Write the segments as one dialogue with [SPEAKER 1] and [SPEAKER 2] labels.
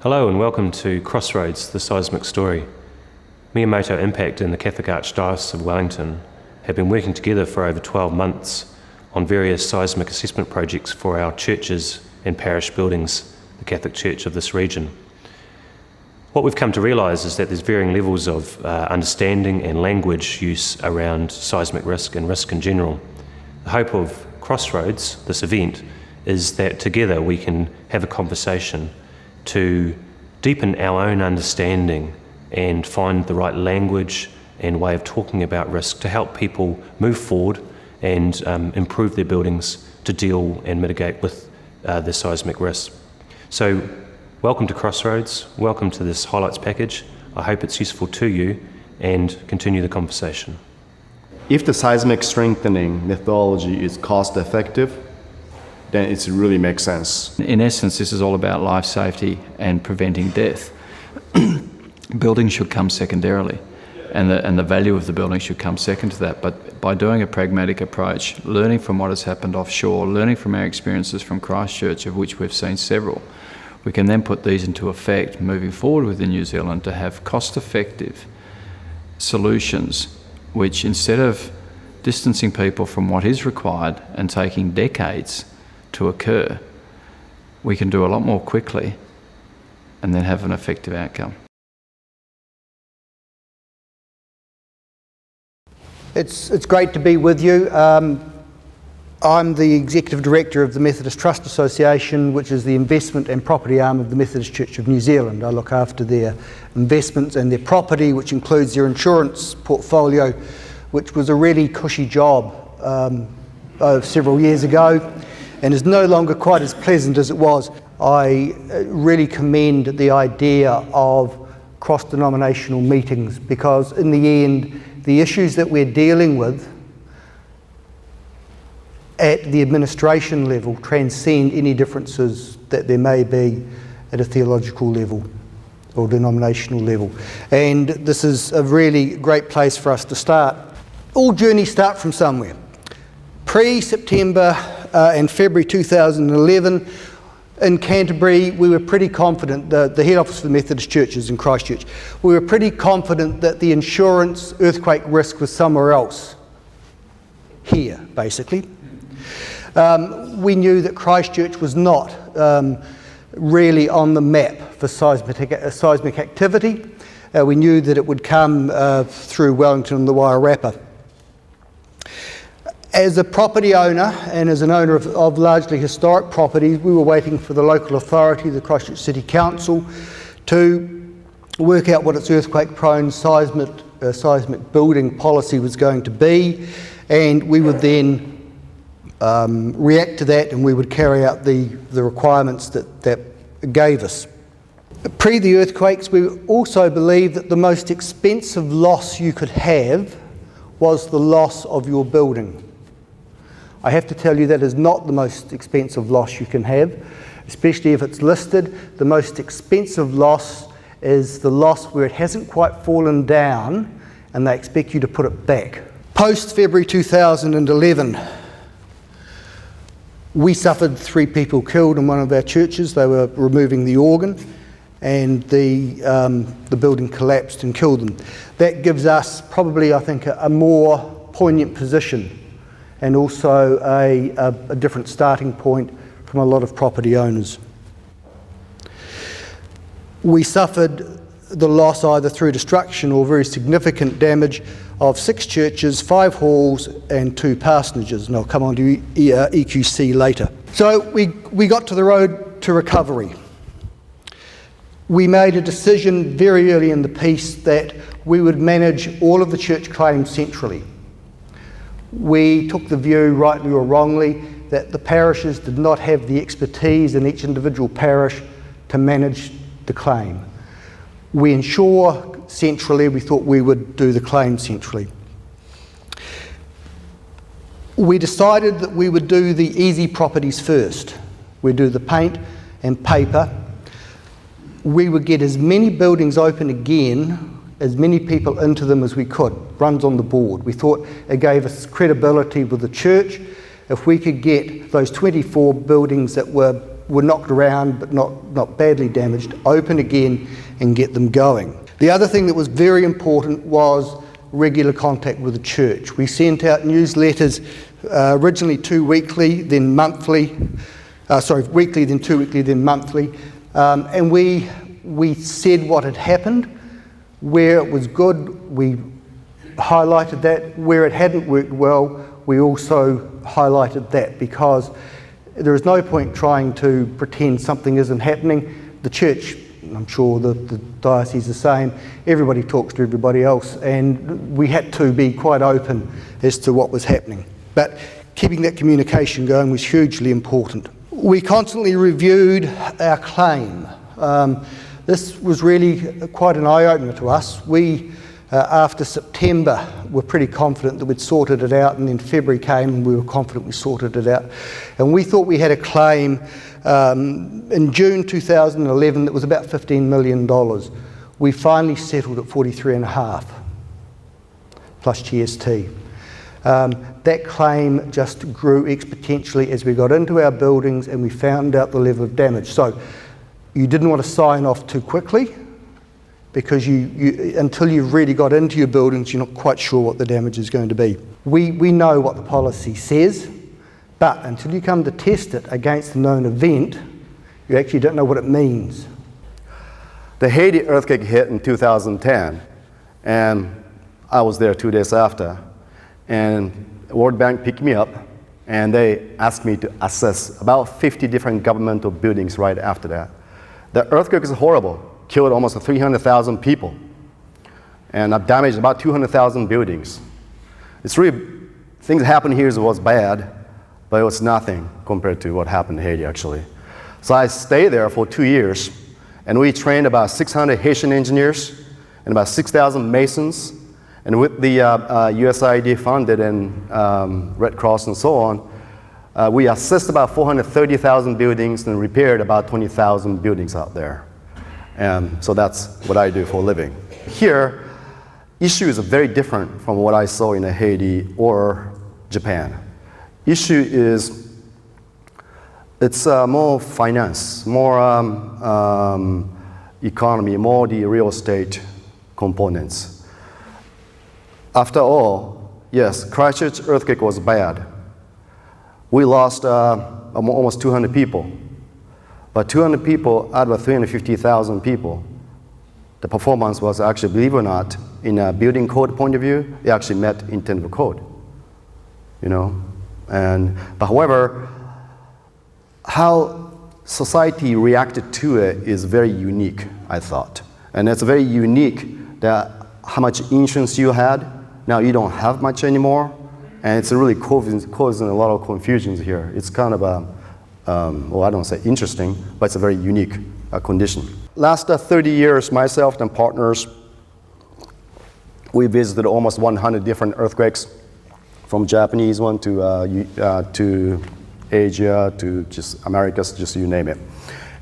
[SPEAKER 1] Hello and welcome to Crossroads, the seismic story. Miyamoto Impact and the Catholic Archdiocese of Wellington have been working together for over 12 months on various seismic assessment projects for our churches and parish buildings, the Catholic Church of this region. What we've come to realise is that there's varying levels of understanding and language use around seismic risk and risk in general. The hope of Crossroads, this event, is that together we can have a conversation to deepen our own understanding and find the right language and way of talking about risk to help people move forward and improve their buildings to deal and mitigate with the seismic risk. So welcome to Crossroads, welcome to this highlights package. I hope it's useful to you and continue the conversation.
[SPEAKER 2] If the seismic strengthening methodology is cost effective, then it really makes sense.
[SPEAKER 3] In essence, this is all about life safety and preventing death. Building should come secondarily, and the value of the building should come second to that. But by doing a pragmatic approach, learning from what has happened offshore, learning from our experiences from Christchurch, of which we've seen several, we can then put these into effect moving forward within New Zealand to have cost-effective solutions which, instead of distancing people from what is required and taking decades to occur, we can do a lot more quickly and then have an effective outcome.
[SPEAKER 4] It's great to be with you. I'm the Executive Director of the Methodist Trust Association, which is the investment and property arm of the Methodist Church of New Zealand. I look after their investments and their property, which includes their insurance portfolio, which was a really cushy job several years ago and is no longer quite as pleasant as it was. I really commend the idea of cross-denominational meetings, because in the end, the issues that we're dealing with at the administration level transcend any differences that there may be at a theological level or denominational level. And this is a really great place for us to start. All journeys start from somewhere. Pre-September and February 2011, in Canterbury, we were pretty confident, the head office for the Methodist churches in Christchurch, we were pretty confident that the insurance earthquake risk was somewhere else. Here, basically. We knew that Christchurch was not really on the map for seismic activity. We knew that it would come through Wellington and the Wairarapa. As a property owner and as an owner of largely historic properties, we were waiting for the local authority, the Christchurch City Council, to work out what its earthquake-prone seismic building policy was going to be, and we would then react to that, and we would carry out the requirements that gave us. Pre the earthquakes, we also believed that the most expensive loss you could have was the loss of your building. I have to tell you that is not the most expensive loss you can have, especially if it's listed. The most expensive loss is the loss where it hasn't quite fallen down and they expect you to put it back. Post February 2011, we suffered 3 people killed in one of our churches. They were removing the organ and the building collapsed and killed them. That gives us probably, I think, a more poignant position and also a different starting point from a lot of property owners. We suffered the loss either through destruction or very significant damage of 6 churches, 5 halls and 2 parsonages, and I'll come on to EQC later. So we got to the road to recovery. We made a decision very early in the piece that we would manage all of the church claims centrally. We took the view, rightly or wrongly, that the parishes did not have the expertise in each individual parish to manage the claim. We insure centrally, we thought we would do the claim centrally. We decided that we would do the easy properties first. We'd do the paint and paper. We would get as many buildings open again, as many people into them as we could, runs on the board. We thought it gave us credibility with the church. If we could get those 24 buildings that were were knocked around but not badly damaged, open again and get them going. The other thing that was very important was regular contact with the church. We sent out newsletters, originally 2 weekly, then monthly, weekly, then 2 weekly, then monthly, and we said what had happened, where it was good, we highlighted that, where it hadn't worked well, we also highlighted that, because there is no point trying to pretend something isn't happening. The church, I'm sure the diocese is the same, everybody talks to everybody else, and we had to be quite open as to what was happening. But keeping that communication going was hugely important. We constantly reviewed our claim. This was really quite an eye-opener to us. We, after September, were pretty confident that we'd sorted it out, and then February came and we were confident we sorted it out. And we thought we had a claim in June 2011 that was about $15 million. We finally settled at 43.5 plus GST. That claim just grew exponentially as we got into our buildings and we found out the level of damage. So you didn't want to sign off too quickly, because until you've really got into your buildings, you're not quite sure what the damage is going to be. We know what the policy says, but until you come to test it against a known event, you actually don't know what it means.
[SPEAKER 2] The Haiti earthquake hit in 2010, and I was there 2 days after, and World Bank picked me up, and they asked me to assess about 50 different governmental buildings right after that. The earthquake is horrible, killed almost 300,000 people, and I've damaged about 200,000 buildings. It's really, things that happened here was bad, but it was nothing compared to what happened in Haiti, actually. So I stayed there for 2 years, and we trained about 600 Haitian engineers and about 6,000 masons. And with the USAID funded and Red Cross and so on, we assessed about 430,000 buildings and repaired about 20,000 buildings out there. So that's what I do for a living. Here, issues are very different from what I saw in Haiti or Japan. Issue is, it's more finance, more economy, more the real estate components. After all, yes, Christchurch earthquake was bad. We lost almost 200 people. But 200 people out of 350,000 people, the performance was actually, believe it or not, in a building code point of view, it actually met intent of code, you know. But however, how society reacted to it is very unique, I thought. And it's very unique that how much insurance you had, now you don't have much anymore, and it's really causing a lot of confusions here. It's kind of a, well, I don't say interesting, but it's a very unique condition. Last 30 years, myself and partners, we visited almost 100 different earthquakes, from Japanese one to Asia to just Americas, just you name it.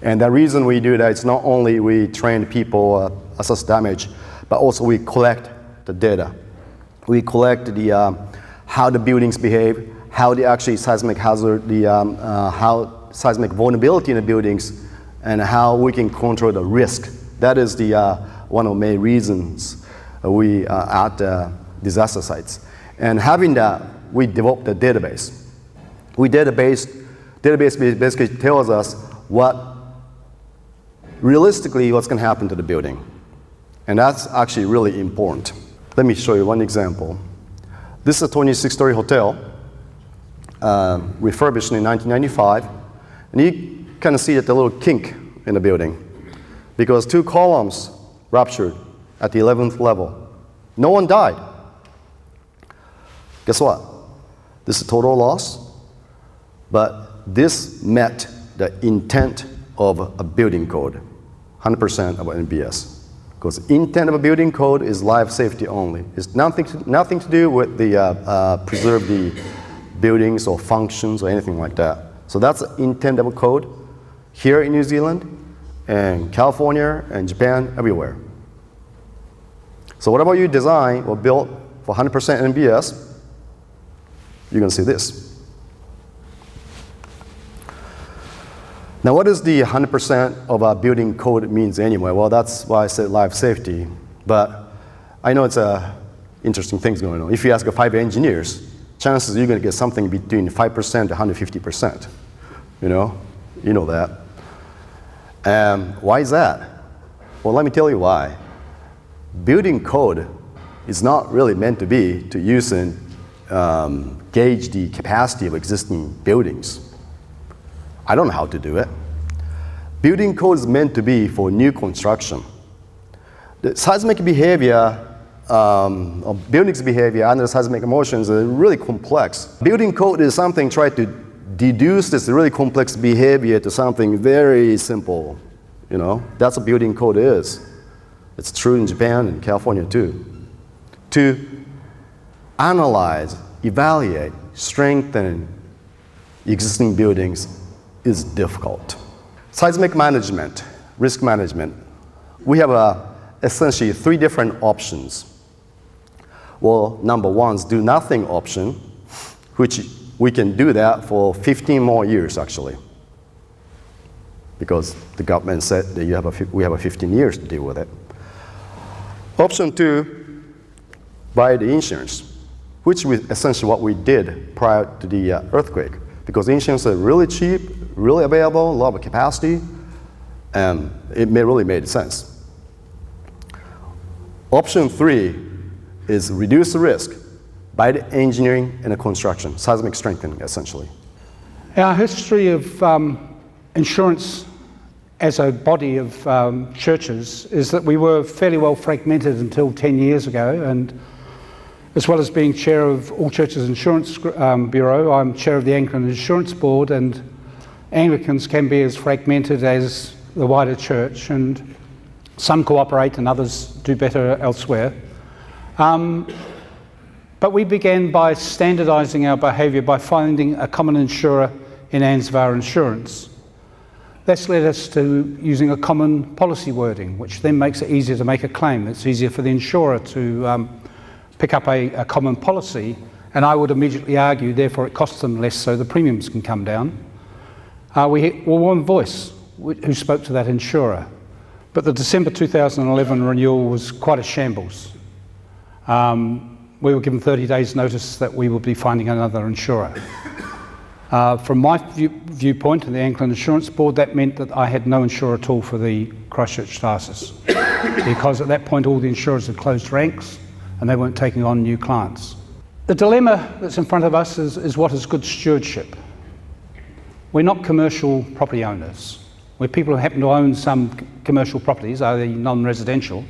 [SPEAKER 2] And the reason we do that is not only we train people assess damage, but also we collect the data. We collect the how the buildings behave, how the actually seismic hazard, how seismic vulnerability in the buildings, and how we can control the risk. That is the one of the main reasons we are at disaster sites. And having that, we developed a database. Database basically tells us realistically what's going to happen to the building. And that's actually really important. Let me show you one example. This is a 26-story hotel, refurbished in 1995. And you kind of see that the little kink in the building, because 2 columns ruptured at the 11th level. No one died. Guess what? This is total loss, but this met the intent of a building code, 100% of NBS. Because intent of a building code is life safety only. It's nothing to do with the preserve the buildings or functions or anything like that. So that's the intent of a code here in New Zealand and California and Japan, everywhere. So whatever you design or build for 100% NBS, you're going to see this. Now, what does the 100% of our building code means anyway? Well, that's why I said life safety. But I know it's interesting things going on. If you ask 5 engineers, chances you're going to get something between 5% to 150%. You know that. Why is that? Well, let me tell you why. Building code is not really meant to be to use and gauge the capacity of existing buildings. I don't know how to do it. Building code is meant to be for new construction. The seismic behavior of buildings' behavior under seismic motions are really complex. Building code is something trying to deduce this really complex behavior to something very simple. That's what building code is. It's true in Japan and California too. To analyze, evaluate, strengthen existing buildings is difficult. Seismic management, risk management. We have essentially 3 different options. Well, number 1 is do nothing option, which we can do that for 15 more years actually, because the government said that we have 15 years to deal with it. Option 2, buy the insurance, which is essentially what we did prior to the earthquake, because insurance is really cheap, really available, a lot of capacity, and it really made sense. Option 3 is reduce the risk by the engineering and the construction, seismic strengthening essentially.
[SPEAKER 5] Our history of insurance as a body of churches is that we were fairly well fragmented until 10 years ago, and as well as being chair of All Churches Insurance Bureau, I'm chair of the Anglican Insurance Board, and Anglicans can be as fragmented as the wider church, and some cooperate and others do better elsewhere. But we began by standardising our behaviour by finding a common insurer in ANZVAR Insurance. That's led us to using a common policy wording, which then makes it easier to make a claim. It's easier for the insurer to pick up a common policy, and I would immediately argue, therefore it costs them less so the premiums can come down. We were one voice who spoke to that insurer. But the December 2011 renewal was quite a shambles. We were given 30 days notice that we would be finding another insurer. From my viewpoint and the Anglican Insurance Board, that meant that I had no insurer at all for the Christchurch diocese, because at that point all the insurers had closed ranks and they weren't taking on new clients. The dilemma that's in front of us is what is good stewardship. We're not commercial property owners. We're people who happen to own some commercial properties, i.e. non-residential,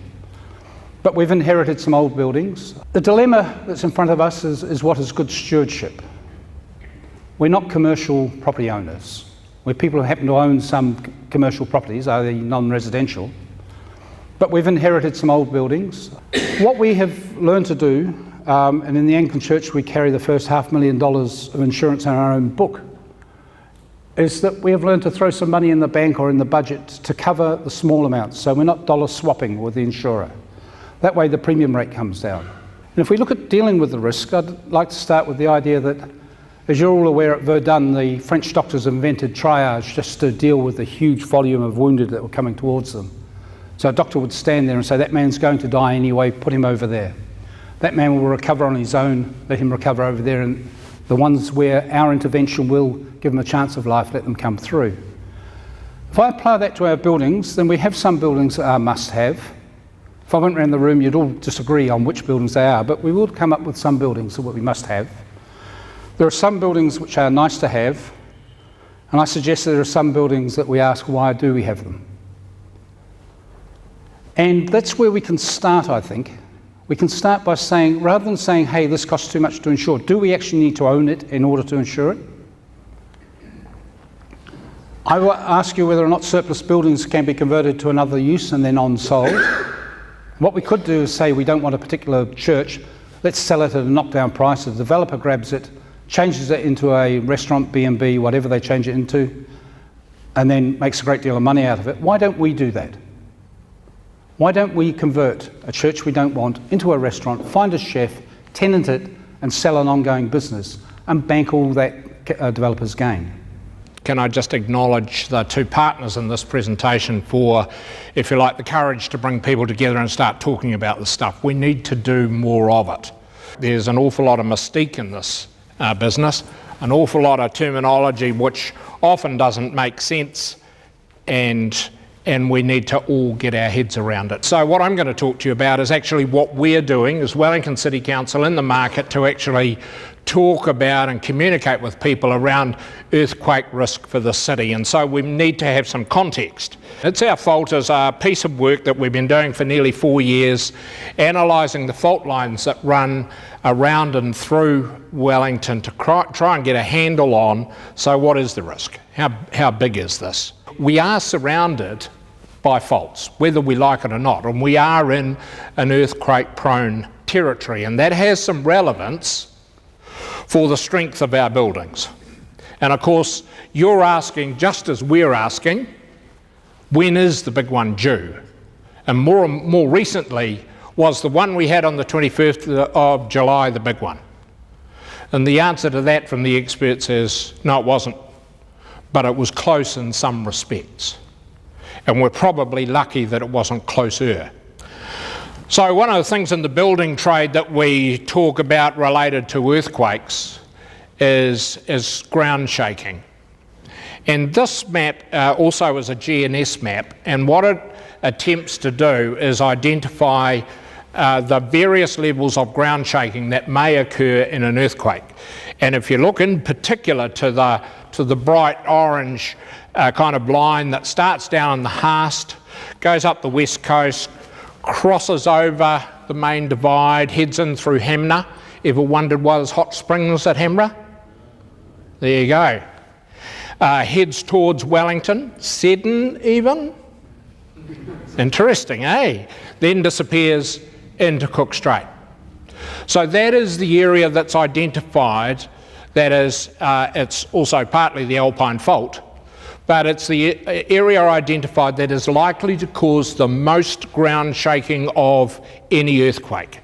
[SPEAKER 5] but we've inherited some old buildings. The dilemma that's in front of us is what is good stewardship. We're not commercial property owners. We're people who happen to own some commercial properties, i.e. non-residential, but we've inherited some old buildings. What we have learned to do, and in the Anglican Church we carry the first $500,000 of insurance on our own book, is that we have learned to throw some money in the bank or in the budget to cover the small amounts, so we're not dollar swapping with the insurer. That way the premium rate comes down. And if we look at dealing with the risk, I'd like to start with the idea that, as you're all aware, at Verdun, the French doctors invented triage just to deal with the huge volume of wounded that were coming towards them. So a doctor would stand there and say, that man's going to die anyway, put him over there. That man will recover on his own, let him recover over there, and the ones where our intervention will give them a chance of life, let them come through. If I apply that to our buildings, then we have some buildings that are must-have. If I went around the room, you'd all disagree on which buildings they are, but we will come up with some buildings that we must have. There are some buildings which are nice to have, and I suggest there are some buildings that we ask, why do we have them? And that's where we can start, I think. We can start by saying, rather than saying, hey, this costs too much to insure, do we actually need to own it in order to insure it? I will ask you whether or not surplus buildings can be converted to another use and then on-sold. What we could do is say we don't want a particular church, let's sell it at a knockdown price, the developer grabs it, changes it into a restaurant, B&B, whatever they change it into, and then makes a great deal of money out of it. Why don't we do that? Why don't we convert a church we don't want into a restaurant, find a chef, tenant it, and sell an ongoing business, and bank all that developer's gain?
[SPEAKER 6] can I just acknowledge the two partners in this presentation for, if you like, the courage to bring people together and start talking about this stuff. We need to do more of it. There's an awful lot of mystique in this business, an awful lot of terminology which often doesn't make sense, and we need to all get our heads around it. So what I'm going to talk to you about is actually what we're doing as Wellington City Council in the market to actually talk about and communicate with people around earthquake risk for the city. And so we need to have some context. It's our fault as a piece of work that we've been doing for nearly 4 years, analysing the fault lines that run around and through Wellington to try and get a handle on, so what is the risk? How big is this? We are surrounded by faults, whether we like it or not, and we are in an earthquake-prone territory, and that has some relevance for the strength of our buildings. And of course, you're asking, just as we're asking, when is the big one due? And more recently, was the one we had on the 21st of July the big one? And the answer to that from the experts is, no, it wasn't, but it was close in some respects. And we're probably lucky that it wasn't closer. So one of the things in the building trade that we talk about related to earthquakes is ground shaking. And this map also is a GNS map, and what it attempts to do is identify the various levels of ground shaking that may occur in an earthquake. And if you look in particular to the bright orange kind of line that starts down in the Haast, goes up the west coast, crosses over the main divide, heads in through Hamner. Ever wondered why there's hot springs at Hamner? There you go. Heads towards Wellington, Seddon even. Interesting, eh? Then disappears into Cook Strait. So that is the area that's identified. That is, it's also partly the Alpine Fault, but it's the area identified that is likely to cause the most ground shaking of any earthquake.